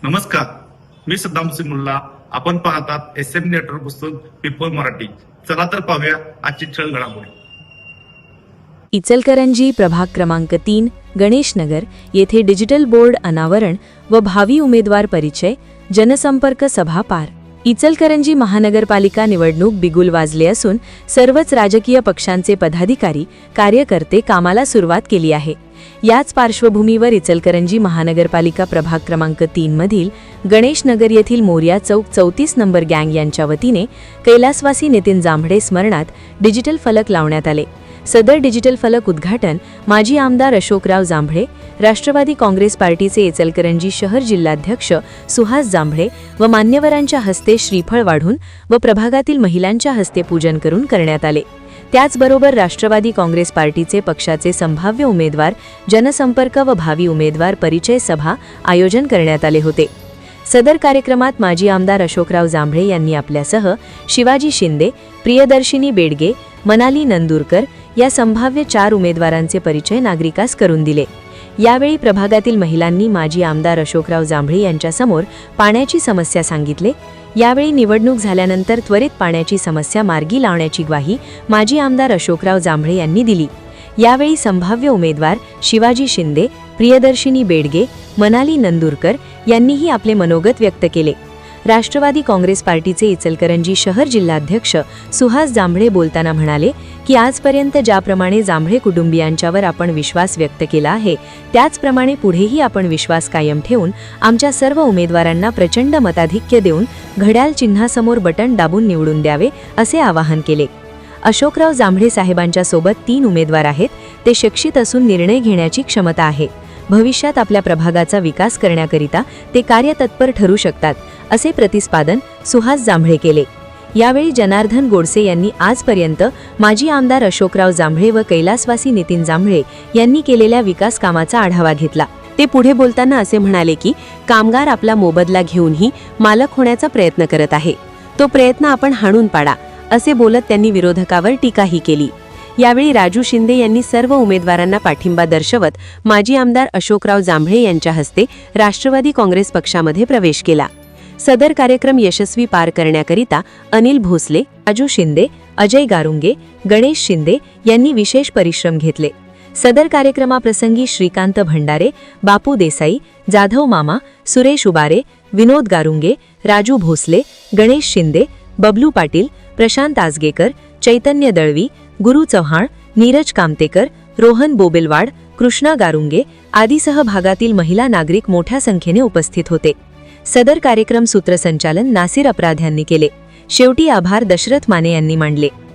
नमस्कार, मी सद्दाम सिंग मुल्ला. आपण पाहतात SM नेटवर्क पुस्तक पीपल मराठी. चला तर पाहूया आजची ठळक घडामोडी. इचलकरंजी प्रभाग क्रमांक 3 गणेशनगर येथे डिजिटल बोर्ड अनावरण व भावी उमेदवार परिचय जनसंपर्क सभा पार. इचलकरंजी महानगरपालिका निवडणूक बिगुल वाजले असून सर्वच राजकीय पक्षांचे पदाधिकारी कार्यकर्ते कामाला सुरुवात केली आहे. याच पार्श्वभूमीवर इचलकरंजी महानगरपालिका प्रभाग क्रमांक 3 मधील गणेशनगर येथील मोर्या चौक 34 नंबर गँग यांच्या वतीने कैलासवासी नितीन जांभळे स्मरणात डिजिटल फलक लावण्यात आले. सदर डिजिटल फलक उद्घाटन माजी आमदार अशोकराव जांभळे, राष्ट्रवादी काँग्रेस पार्टीचे इचलकरंजी शहर जिल्हाध्यक्ष सुहास जांभळे व मान्यवरांच्या हस्ते श्रीफळ वाढून व प्रभागातील महिलांच्या हस्ते पूजन करून करण्यात आले. त्याचबरोबर राष्ट्रवादी काँग्रेस पार्टीचे पक्षाचे संभाव्य उमेदवार जनसंपर्क व भावी उमेदवार परिचय सभा आयोजन करण्यात आले होते. सदर कार्यक्रमात माजी आमदार अशोकराव जांभळे यांनी आपल्यासह शिवाजी शिंदे, प्रियदर्शिनी बेडगे, मनाली नंदुरकर या संभाव्य 4 उमेदवारांचे परिचय नागरिकास करून दिले. यावेळी प्रभागातील महिलांनी माजी आमदार अशोकराव जांभळे यांच्यासमोर पाण्याची समस्या सांगितले. यावेळी निवडणूक झाल्यानंतर त्वरित पाण्याची समस्या मार्गी लावण्याची ग्वाही माजी आमदार अशोकराव जांभळे यांनी दिली. यावेळी संभाव्य उमेदवार शिवाजी शिंदे, प्रियदर्शिनी बेडगे, मनाली नंदुरकर यांनीही आपले मनोगत व्यक्त केले. राष्ट्रवादी काँग्रेस पार्टीचे इचलकरंजी शहर जिल्हाध्यक्ष सुहास जांभळे बोलताना म्हणाले की आजपर्यंत ज्याप्रमाणे जांभळे कुटुंबियांच्यावर आपण विश्वास व्यक्त केला आहे त्याचप्रमाणे पुढेही आपण विश्वास कायम ठेवून आमच्या सर्व उमेदवारांना प्रचंड मताधिक्य देऊन घड्याळ चिन्हासमोर बटन दाबून निवडून द्यावे असे आवाहन केले. अशोकराव जांभळे साहेबांच्या सोबत 3 उमेदवार आहेत. ते शिक्षित असून निर्णय घेण्याची क्षमता आहे. भविष्यात आपल्या प्रभागाचा विकास करण्याकरिता ते कार्यतत्पर ठरू शकतात असे प्रतिपादन सुहास जांभळे केले. यावेळी जनार्दन गोडसे यांनी आजपर्यंत माजी आमदार अशोकराव जांभळे व कैलासवासी नितीन जांभळे यांनी केलेल्या विकास कामाचा आढावा घेतला. ते पुढे बोलताना असे म्हणाले की कामगार आपला मोबदला घेऊनही मालक होण्याचा प्रयत्न करत आहे. तो प्रयत्न आपण हाणून पाडा असे बोलत त्यांनी विरोधकावर टीकाही केली. यावेळी राजू शिंदे यांनी सर्व उमेदवारांना पाठिंबा दर्शवत माजी आमदार अशोकराव जांभळे यांच्या हस्ते राष्ट्रवादी काँग्रेस पक्षामध्ये प्रवेश केला. सदर कार्यक्रम यशस्वी पार करण्याकरिता अनिल भोसले, राजू शिंदे, अजय गारुंगे, गणेश शिंदे यांनी विशेष परिश्रम घेतले. सदर कार्यक्रमाप्रसंगी श्रीकांत भंडारे, बापू देसाई, जाधव मामा, सुरेश उबारे, विनोद गारुंगे, राजू भोसले, गणेश शिंदे, बबलू पाटील, प्रशांत आजगेकर, चैतन्य दळवी, गुरु चव्हाण, नीरज कामतेकर, रोहन बोबेलवाड, कृष्णा गारुंगे आदीसह भागातील महिला नागरिक मोठ्या संख्येने उपस्थित होते. सदर कार्यक्रम सूत्रसंचालन नासिर अपराध यांनी केले. शेवटी आभार दशरथ माने यांनी मांडले.